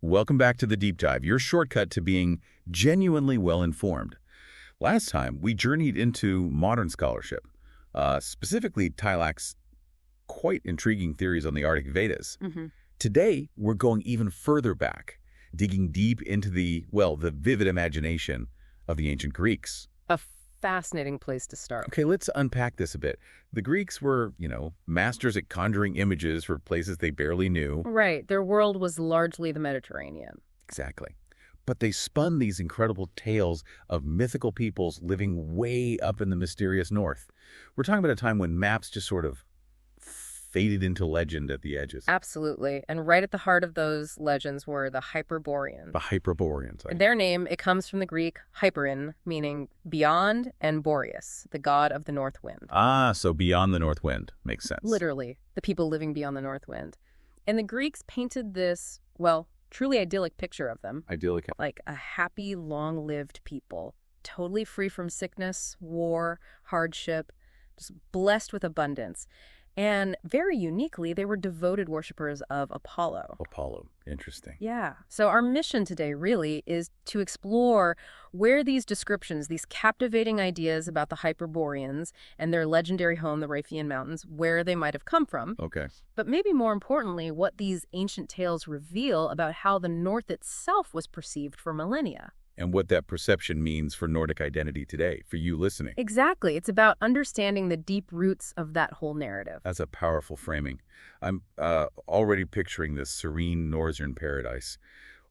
Welcome back to the Deep Dive, your shortcut to being genuinely well-informed. Last time, we journeyed into modern scholarship, specifically Tylak's quite intriguing theories on the Arctic Vedas. Today, we're going even further back, digging deep into the vivid imagination of the ancient Greeks. A fascinating place to start. Okay, let's unpack this a bit. The Greeks were, masters at conjuring images for places they barely knew. Right. Their world was largely the Mediterranean. Exactly. But they spun these incredible tales of mythical peoples living way up in the mysterious north. We're talking about a time when maps just sort of faded into legend at the edges. Absolutely. And right at the heart of those legends were the Hyperboreans. The Hyperboreans. Their name, it comes from the Greek hyperin, meaning beyond, and boreas, the god of the north wind. Ah, so beyond the north wind. Makes sense. Literally, the people living beyond the north wind. And the Greeks painted this, truly idyllic picture of them. Idyllic. Like a happy, long-lived people, totally free from sickness, war, hardship, just blessed with abundance. And very uniquely, they were devoted worshippers of Apollo. Apollo. Interesting. Yeah. So our mission today really is to explore where these descriptions, these captivating ideas about the Hyperboreans and their legendary home, the Riphean Mountains, where they might have come from. Okay. But maybe more importantly, what these ancient tales reveal about how the North itself was perceived for millennia. And what that perception means for Nordic identity today, for you listening. Exactly. It's about understanding the deep roots of that whole narrative. That's a powerful framing. I'm already picturing this serene northern paradise.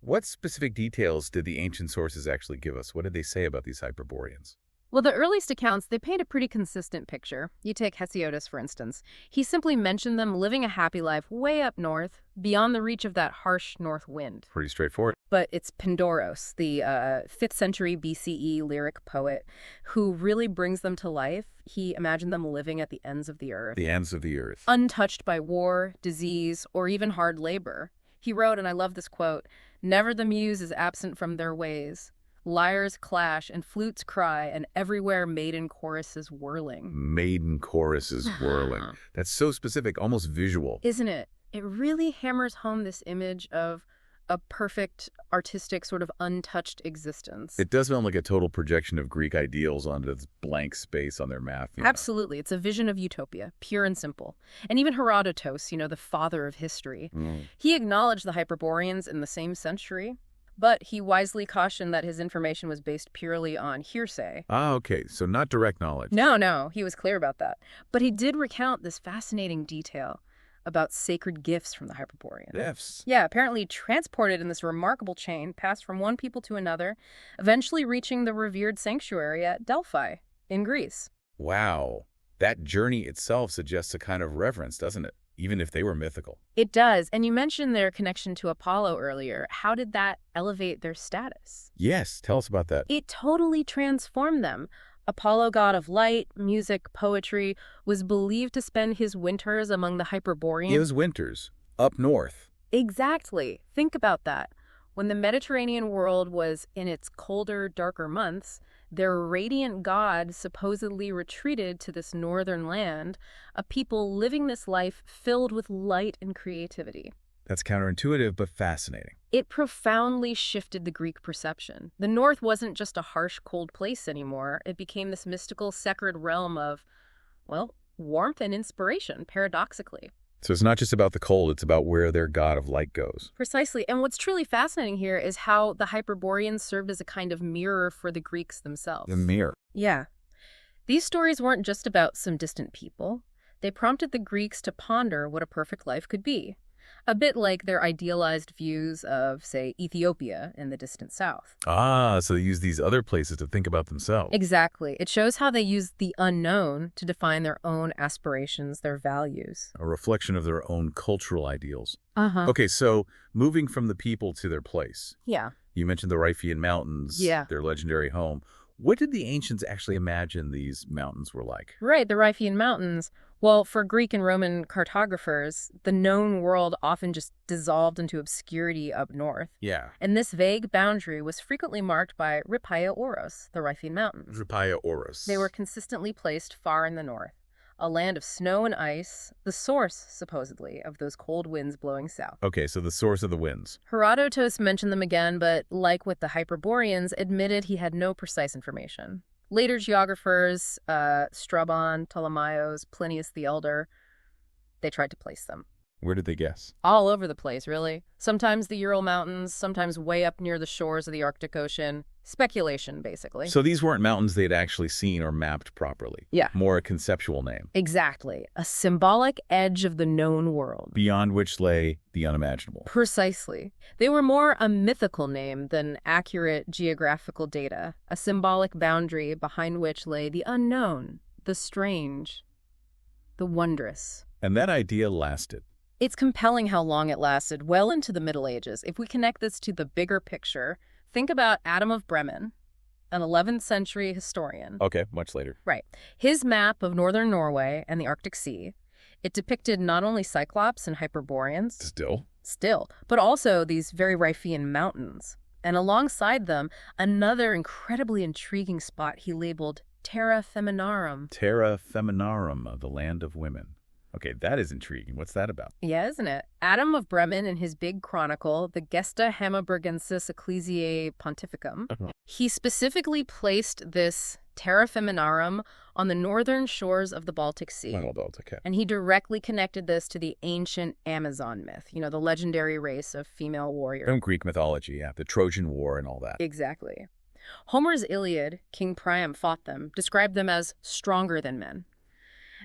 What specific details did the ancient sources actually give us? What did they say about these Hyperboreans? Well, the earliest accounts, they paint a pretty consistent picture. You take Hesiodotus, for instance. He simply mentioned them living a happy life way up north, beyond the reach of that harsh north wind. Pretty straightforward. But it's Pandoros, the 5th century BCE lyric poet, who really brings them to life. He imagined them living at the ends of the earth. The ends of the earth. Untouched by war, disease, or even hard labor. He wrote, and I love this quote, "Never the muse is absent from their ways. Lyres clash and flutes cry, and everywhere maiden choruses whirling." Maiden choruses whirling. That's so specific, almost visual. Isn't it? It really hammers home this image of a perfect, artistic, sort of untouched existence. It does sound like a total projection of Greek ideals onto this blank space on their map. Absolutely. It's a vision of utopia, pure and simple. And even Herodotus, the father of history, he acknowledged the Hyperboreans in the same century. But he wisely cautioned that his information was based purely on hearsay. Ah, okay. So not direct knowledge. No, he was clear about that. But he did recount this fascinating detail about sacred gifts from the Hyperboreans. Gifts? Yeah, apparently transported in this remarkable chain, passed from one people to another, eventually reaching the revered sanctuary at Delphi in Greece. Wow. That journey itself suggests a kind of reverence, doesn't it? Even if they were mythical. It does. And you mentioned their connection to Apollo earlier. How did that elevate their status? Yes, tell us about that. It totally transformed them. Apollo, god of light, music, poetry, was believed to spend his winters among the Hyperboreans. His winters, up north. Exactly. Think about that. When the Mediterranean world was in its colder, darker months, their radiant god supposedly retreated to this northern land, a people living this life filled with light and creativity. That's counterintuitive, but fascinating. It profoundly shifted the Greek perception. The north wasn't just a harsh, cold place anymore. It became this mystical, sacred realm of, warmth and inspiration, paradoxically. So it's not just about the cold, it's about where their god of light goes. Precisely. And what's truly fascinating here is how the Hyperboreans served as a kind of mirror for the Greeks themselves. The mirror. Yeah. These stories weren't just about some distant people. They prompted the Greeks to ponder what a perfect life could be. A bit like their idealized views of, say, Ethiopia in the distant south. Ah, so they use these other places to think about themselves. Exactly. It shows how they use the unknown to define their own aspirations, their values. A reflection of their own cultural ideals. Uh-huh. Okay, so moving from the people to their place. Yeah. You mentioned the Riphean Mountains, their legendary home. What did the ancients actually imagine these mountains were like? Right, the Riphean Mountains. Well, for Greek and Roman cartographers, the known world often just dissolved into obscurity up north. Yeah. And this vague boundary was frequently marked by Ripheia Oros, the Riphean Mountains. Ripheia Oros. They were consistently placed far in the north, a land of snow and ice, the source, supposedly, of those cold winds blowing south. Okay, so the source of the winds. Herodotus mentioned them again, but like with the Hyperboreans, admitted he had no precise information. Later geographers, Strabon, Ptolemaios, Plinius the Elder, they tried to place them. Where did they guess? All over the place, really. Sometimes the Ural Mountains, sometimes way up near the shores of the Arctic Ocean. Speculation, basically. So these weren't mountains they'd actually seen or mapped properly. Yeah. More a conceptual name. Exactly. A symbolic edge of the known world. Beyond which lay the unimaginable. Precisely. They were more a mythical name than accurate geographical data, a symbolic boundary behind which lay the unknown, the strange, the wondrous. And that idea lasted. It's compelling how long it lasted, well into the Middle Ages. If we connect this to the bigger picture, think about Adam of Bremen, an 11th century historian. Okay, much later. Right. His map of northern Norway and the Arctic Sea, it depicted not only Cyclops and Hyperboreans. Still, but also these very Riphean mountains. And alongside them, another incredibly intriguing spot he labeled Terra Feminarum. Terra Feminarum, the land of women. Okay, that is intriguing. What's that about? Yeah, isn't it? Adam of Bremen, in his big chronicle, the Gesta Hamburgensis Ecclesiae Pontificum, he specifically placed this Terra Feminarum on the northern shores of the Baltic Sea. Baltic, yeah. And he directly connected this to the ancient Amazon myth, the legendary race of female warriors. From Greek mythology, yeah, the Trojan War and all that. Exactly. Homer's Iliad, King Priam fought them, described them as stronger than men.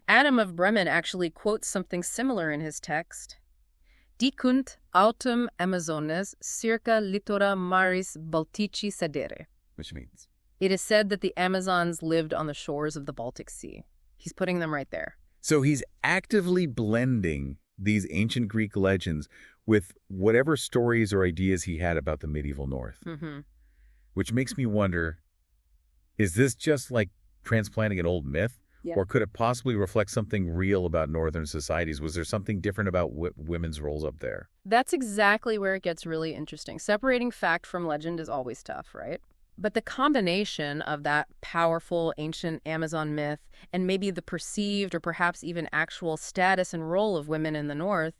Adam of Bremen actually quotes something similar in his text. Dicunt autem Amazones circa littora maris Baltici sedere. Which means? It is said that the Amazons lived on the shores of the Baltic Sea. He's putting them right there. So he's actively blending these ancient Greek legends with whatever stories or ideas he had about the medieval North. Mm-hmm. Which makes me wonder, is this just like transplanting an old myth? Yeah. Or could it possibly reflect something real about northern societies? Was there something different about women's roles up there? That's exactly where it gets really interesting. Separating fact from legend is always tough, right? But the combination of that powerful ancient Amazon myth and maybe the perceived or perhaps even actual status and role of women in the North,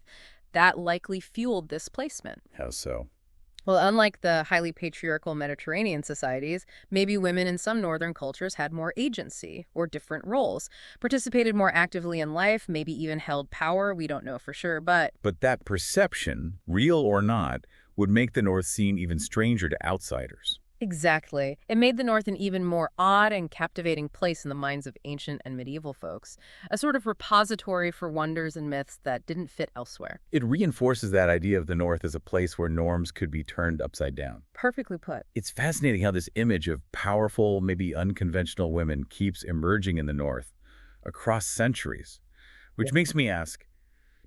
that likely fueled this placement. How so? Well, unlike the highly patriarchal Mediterranean societies, maybe women in some northern cultures had more agency or different roles, participated more actively in life, maybe even held power. We don't know for sure, but that perception, real or not, would make the North seem even stranger to outsiders. Exactly. It made the North an even more odd and captivating place in the minds of ancient and medieval folks, a sort of repository for wonders and myths that didn't fit elsewhere. It reinforces that idea of the North as a place where norms could be turned upside down. Perfectly put. It's fascinating how this image of powerful, maybe unconventional women keeps emerging in the North across centuries, which makes me ask,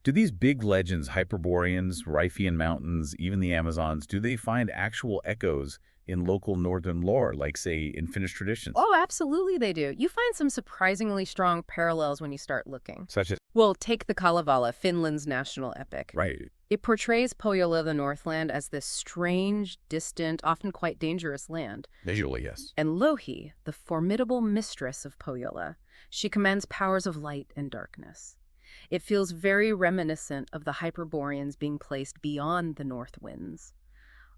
do these big legends, Hyperboreans, Riphean mountains, even the Amazons, do they find actual echoes in local northern lore, like, say, in Finnish traditions? Oh, absolutely they do. You find some surprisingly strong parallels when you start looking. Such as? Well, take the Kalevala, Finland's national epic. Right. It portrays Pohjola, the Northland, as this strange, distant, often quite dangerous land. Visually, yes. And Louhi, the formidable mistress of Pohjola, she commands powers of light and darkness. It feels very reminiscent of the Hyperboreans being placed beyond the north winds,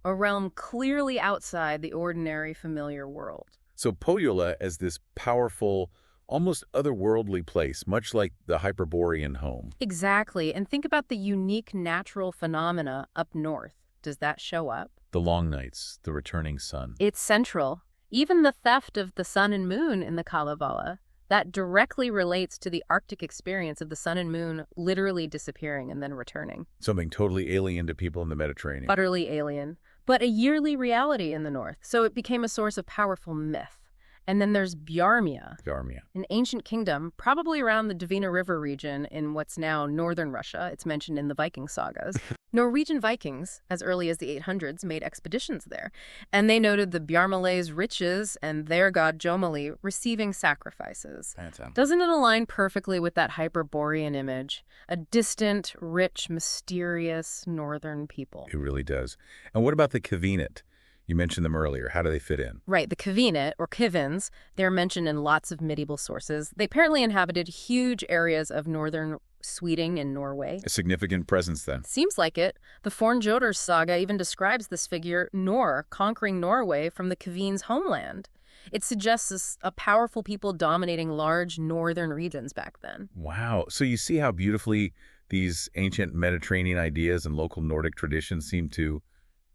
a realm clearly outside the ordinary familiar world. So Pohjola as this powerful, almost otherworldly place, much like the Hyperborean home. Exactly. And think about the unique natural phenomena up north. Does that show up? The long nights, the returning sun. It's central. Even the theft of the sun and moon in the Kalevala, that directly relates to the Arctic experience of the sun and moon literally disappearing and then returning. Something totally alien to people in the Mediterranean. Utterly alien, but a yearly reality in the north. So it became a source of powerful myth. And then there's Bjarmia, an ancient kingdom, probably around the Dvina River region in what's now northern Russia. It's mentioned in the Viking sagas. Norwegian Vikings, as early as the 800s, made expeditions there. And they noted the Bjarmale's riches and their god Jomali receiving sacrifices. Doesn't it align perfectly with that Hyperborean image? A distant, rich, mysterious northern people. It really does. And what about the Kvinit? You mentioned them earlier. How do they fit in? Right, the Kvinit, or Kivins, they're mentioned in lots of medieval sources. They apparently inhabited huge areas of northern Sweden and Norway. A significant presence then. Seems like it. The Fornjoters saga even describes this figure, Nor, conquering Norway from the Kvins' homeland. It suggests a powerful people dominating large northern regions back then. Wow. So you see how beautifully these ancient Mediterranean ideas and local Nordic traditions seem to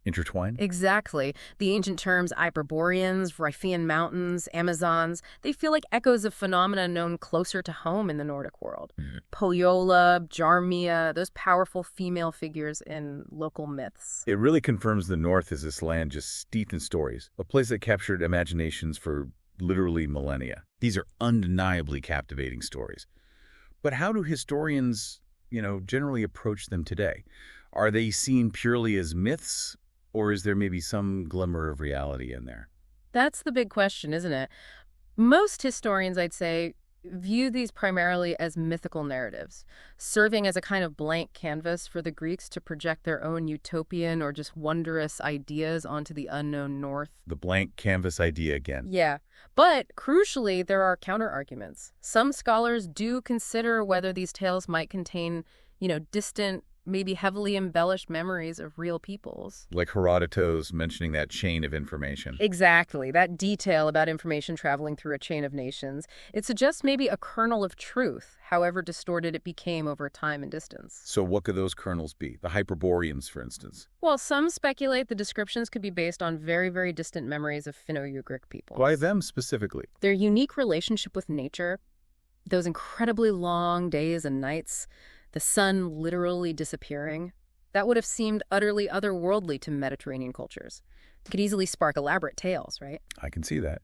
intertwine? Exactly. The ancient terms Hyperboreans, Riphean mountains, Amazons, they feel like echoes of phenomena known closer to home in the Nordic world. Pohjola, Jarmia, those powerful female figures in local myths. It really confirms the North is this land just steeped in stories, a place that captured imaginations for literally millennia. These are undeniably captivating stories. But how do historians, generally approach them today? Are they seen purely as myths? Or is there maybe some glimmer of reality in there? That's the big question, isn't it? Most historians, I'd say, view these primarily as mythical narratives, serving as a kind of blank canvas for the Greeks to project their own utopian or just wondrous ideas onto the unknown North. The blank canvas idea again. Yeah, but crucially, there are counter-arguments. Some scholars do consider whether these tales might contain, distant, maybe heavily embellished memories of real peoples. Like Herodotus mentioning that chain of information. Exactly, that detail about information traveling through a chain of nations. It suggests maybe a kernel of truth, however distorted it became over time and distance. So what could those kernels be? The Hyperboreans, for instance. Well, some speculate the descriptions could be based on very, very distant memories of Finno-Ugric peoples. Why them specifically? Their unique relationship with nature, those incredibly long days and nights, the sun literally disappearing, that would have seemed utterly otherworldly to Mediterranean cultures. It could easily spark elaborate tales, right? I can see that.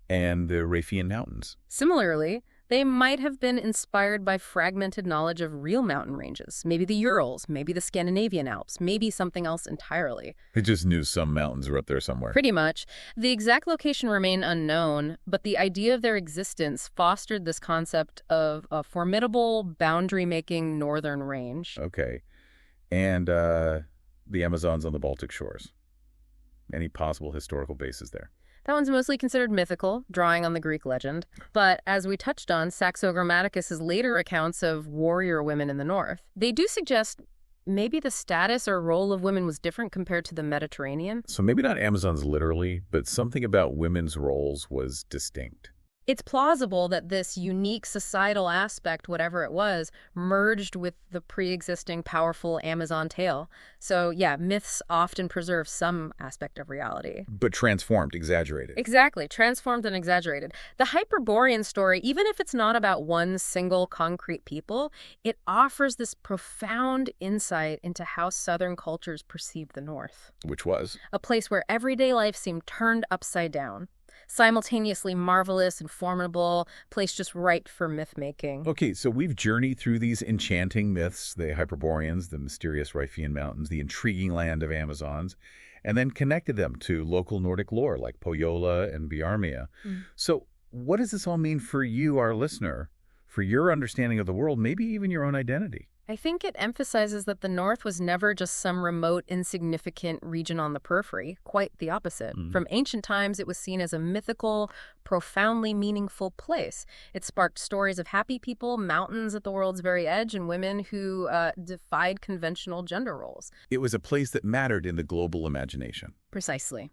And the Riphean Mountains. Similarly, they might have been inspired by fragmented knowledge of real mountain ranges, maybe the Urals, maybe the Scandinavian Alps, maybe something else entirely. They just knew some mountains were up there somewhere. Pretty much. The exact location remained unknown, but the idea of their existence fostered this concept of a formidable boundary-making northern range. Okay. And the Amazons on the Baltic shores. Any possible historical basis there? That one's mostly considered mythical, drawing on the Greek legend. But as we touched on, Saxo Grammaticus's later accounts of warrior women in the north, they do suggest maybe the status or role of women was different compared to the Mediterranean. So maybe not Amazons literally, but something about women's roles was distinct. It's plausible that this unique societal aspect, whatever it was, merged with the pre-existing powerful Amazon tale. So yeah, myths often preserve some aspect of reality. But transformed, exaggerated. Exactly, transformed and exaggerated. The Hyperborean story, even if it's not about one single concrete people, it offers this profound insight into how Southern cultures perceived the North. Which was? A place where everyday life seemed turned upside down. Simultaneously marvelous and formidable, place just right for myth-making. Okay, so we've journeyed through these enchanting myths, the Hyperboreans, the mysterious Riphean Mountains, the intriguing land of Amazons, and then connected them to local Nordic lore like Pohjola and Bjarmia. So what does this all mean for you, our listener, for your understanding of the world, maybe even your own identity? I think it emphasizes that the North was never just some remote, insignificant region on the periphery. Quite the opposite. From ancient times, it was seen as a mythical, profoundly meaningful place. It sparked stories of happy people, mountains at the world's very edge, and women who defied conventional gender roles. It was a place that mattered in the global imagination. Precisely.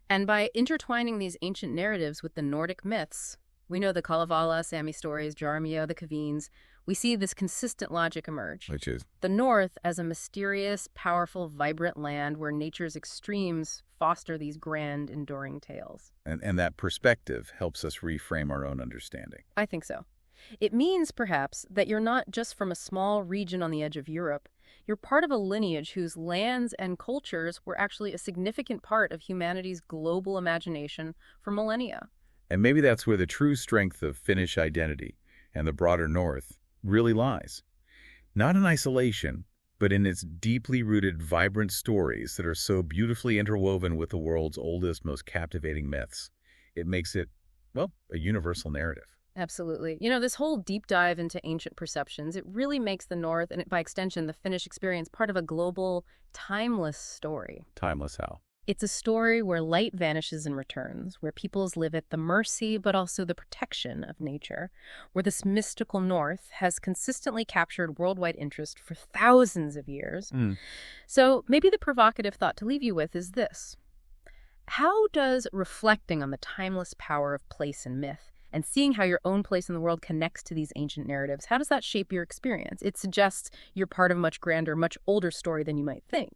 And by intertwining these ancient narratives with the Nordic myths, we know the Kalevala, Sami stories, Jarmia, the Kvins, we see this consistent logic emerge. Which is? The North as a mysterious, powerful, vibrant land where nature's extremes foster these grand, enduring tales. And that perspective helps us reframe our own understanding. I think so. It means, perhaps, that you're not just from a small region on the edge of Europe. You're part of a lineage whose lands and cultures were actually a significant part of humanity's global imagination for millennia. And maybe that's where the true strength of Finnish identity and the broader North really lies. Not in isolation, but in its deeply rooted, vibrant stories that are so beautifully interwoven with the world's oldest, most captivating myths. It makes it, well, a universal narrative. Absolutely. You know, this whole deep dive into ancient perceptions, it really makes the North, and by extension, the Finnish experience, part of a global, timeless story. Timeless how? It's a story where light vanishes and returns, where peoples live at the mercy but also the protection of nature, where this mystical north has consistently captured worldwide interest for thousands of years. Mm. So maybe the provocative thought to leave you with is this. How does reflecting on the timeless power of place and myth and seeing how your own place in the world connects to these ancient narratives, how does that shape your experience? It suggests you're part of a much grander, much older story than you might think.